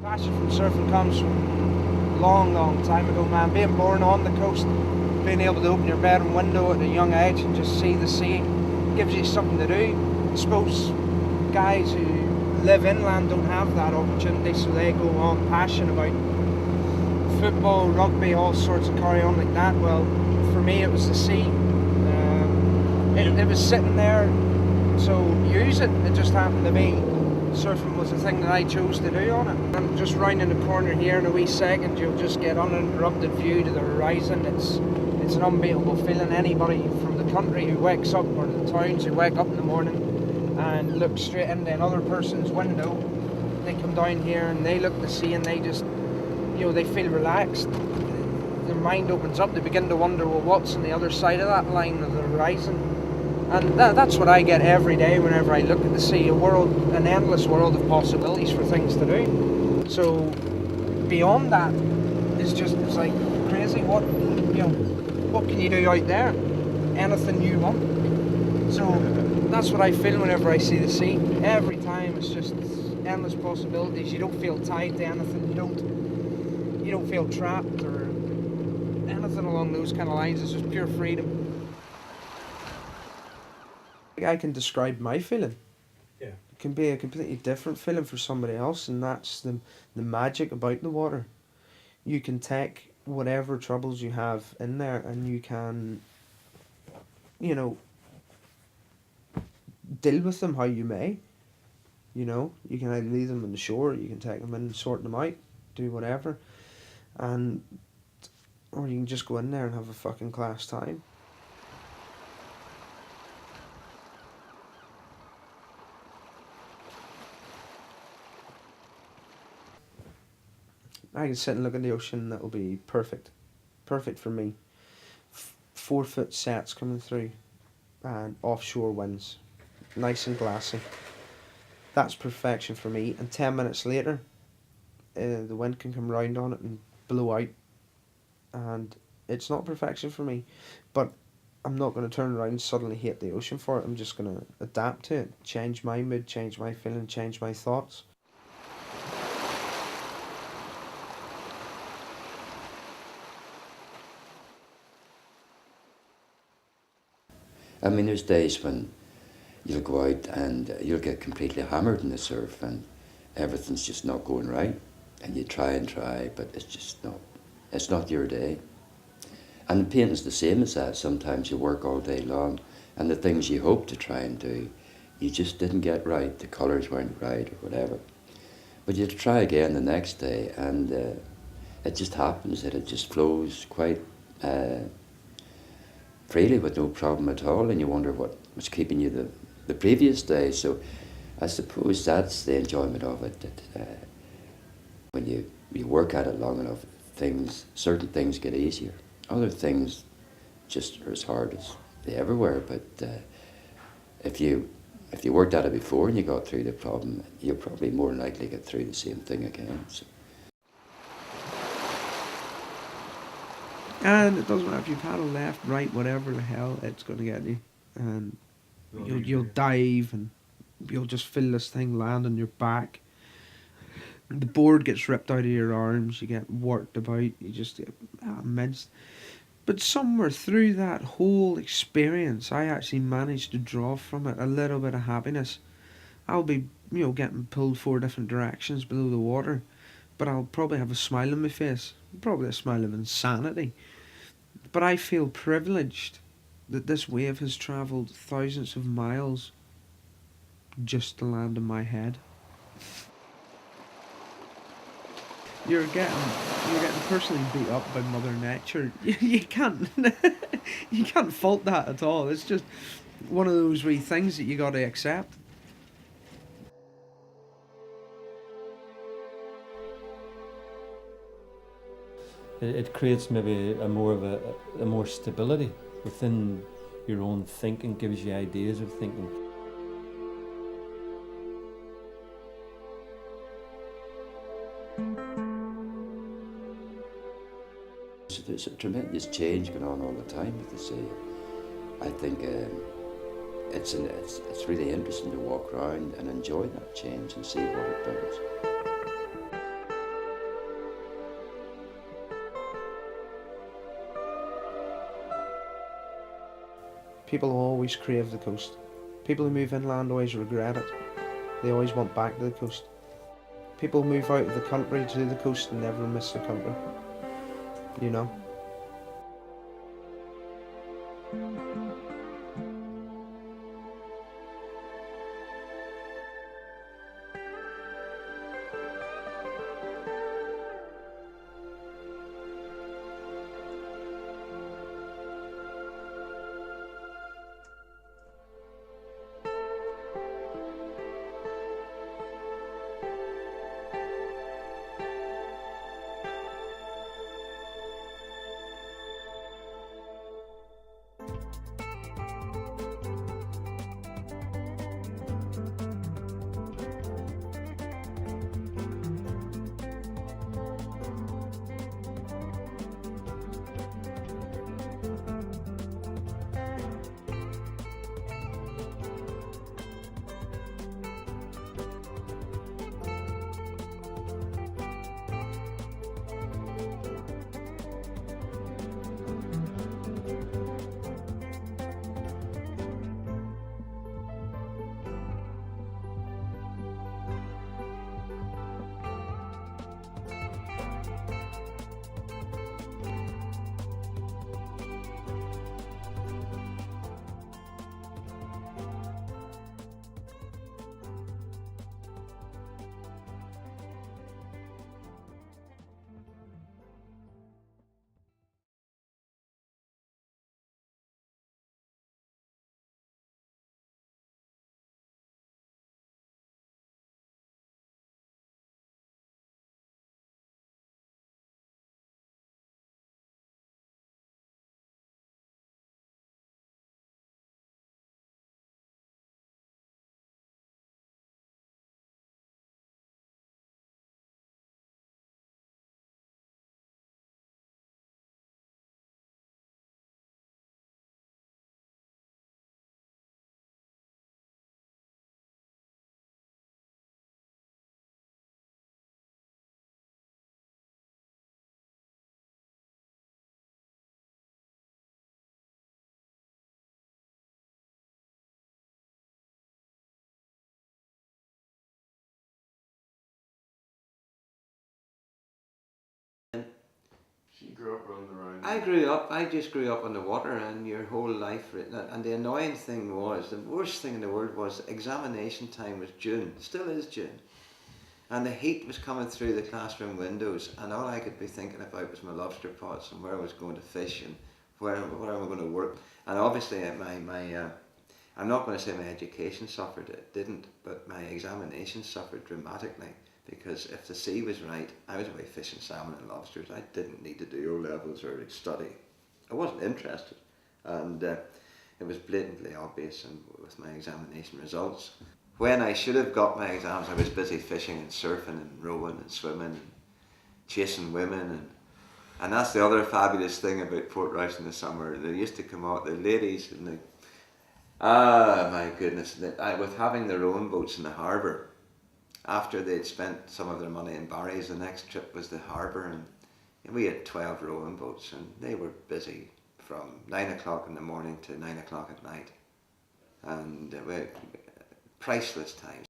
Passion from surfing comes from long time ago, man. Being born on the coast, being able to open your bedroom window at a young age and just see the sea gives you something to do. I suppose guys who live inland don't have that opportunity, so they go on passion about football, rugby, all sorts of carry on like that. Well, for me it was the sea. It was sitting there, so use it. It just happened to be surfing was the thing that I chose to do on it. And just rounding the corner here in a wee second, you'll just get uninterrupted view to the horizon. It's an unbeatable feeling. Anybody from the country who wakes up, or the towns who wake up in the morning and look straight into another person's window, they come down here and they look at the sea and they just, they feel relaxed. Their mind opens up. They begin to wonder, well, what's on the other side of that line of the horizon? And that's what I get every day whenever I look at the sea, an endless world of possibilities for things to do. So beyond that, it's like crazy. What can you do out there? Anything you want. So that's what I feel whenever I see the sea. Every time it's just endless possibilities. You don't feel tied to anything. You don't feel trapped or anything along those kind of lines. It's just pure freedom. I can describe my feeling. Yeah. It can be a completely different feeling for somebody else, and that's the magic about the water. You can take whatever troubles you have in there and you can, deal with them how you may. You can either leave them on the shore, you can take them in and sort them out, do whatever. Or you can just go in there and have a fucking class time. I can sit and look at the ocean and that'll be perfect. Perfect for me. 4-foot sets coming through and offshore winds. Nice and glassy. That's perfection for me. And 10 minutes later, the wind can come round on it and blow out. And it's not perfection for me. But I'm not going to turn around and suddenly hate the ocean for it. I'm just going to adapt to it. Change my mood, change my feeling, change my thoughts. I mean, there's days when you'll go out and you'll get completely hammered in the surf and everything's just not going right. And you try and try, but it's not your day. And the painting's the same as that. Sometimes you work all day long and the things you hope to try and do, you just didn't get right. The colours weren't right or whatever. But you try again the next day and it just happens that it just flows quite freely with no problem at all, and you wonder what was keeping you the previous day. So I suppose that's the enjoyment of it, that when you work at it long enough, certain things get easier. Other things just are as hard as they ever were, but if you worked at it before and you got through the problem, you'll probably more than likely get through the same thing again. So. And it doesn't matter if you paddle left, right, whatever the hell, it's going to get you. And you'll dive and you'll just feel this thing land on your back. The board gets ripped out of your arms, you get worked about, you just get immense. But somewhere through that whole experience, I actually managed to draw from it a little bit of happiness. I'll be, getting pulled 4 different directions below the water, but I'll probably have a smile on my face, probably a smile of insanity. But I feel privileged that this wave has travelled thousands of miles just to land in my head. You're getting personally beat up by Mother Nature. You can't fault that at all. It's just one of those wee things that you got to accept. It creates maybe a more stability within your own thinking, gives you ideas of thinking. So there's a tremendous change going on all the time with the sea. I think it's really interesting to walk around and enjoy that change and see what it does. People always crave the coast. People who move inland always regret it. They always want back to the coast. People move out of the country to the coast and never miss the country. You know? She grew up running around. I just grew up on the water, and your whole life, and the annoying thing was, the worst thing in the world was examination time was June, still is June. And the heat was coming through the classroom windows, and all I could be thinking about was my lobster pots and where I was going to fish and where am I going to work. And obviously I'm not going to say my education suffered, it didn't, but my examination suffered dramatically, because if the sea was right, I was away fishing salmon and lobsters. I didn't need to do O-levels or study. I wasn't interested, and it was blatantly obvious with my examination results. When I should have got my exams, I was busy fishing and surfing and rowing and swimming and chasing women, and that's the other fabulous thing about Portrush in the summer. They used to come out, the ladies, and they, my goodness, with having their own boats in the harbour, after they'd spent some of their money in Barry's, the next trip was the harbour, and we had 12 rowing boats, and they were busy from 9 o'clock in the morning to 9 o'clock at night, and priceless times.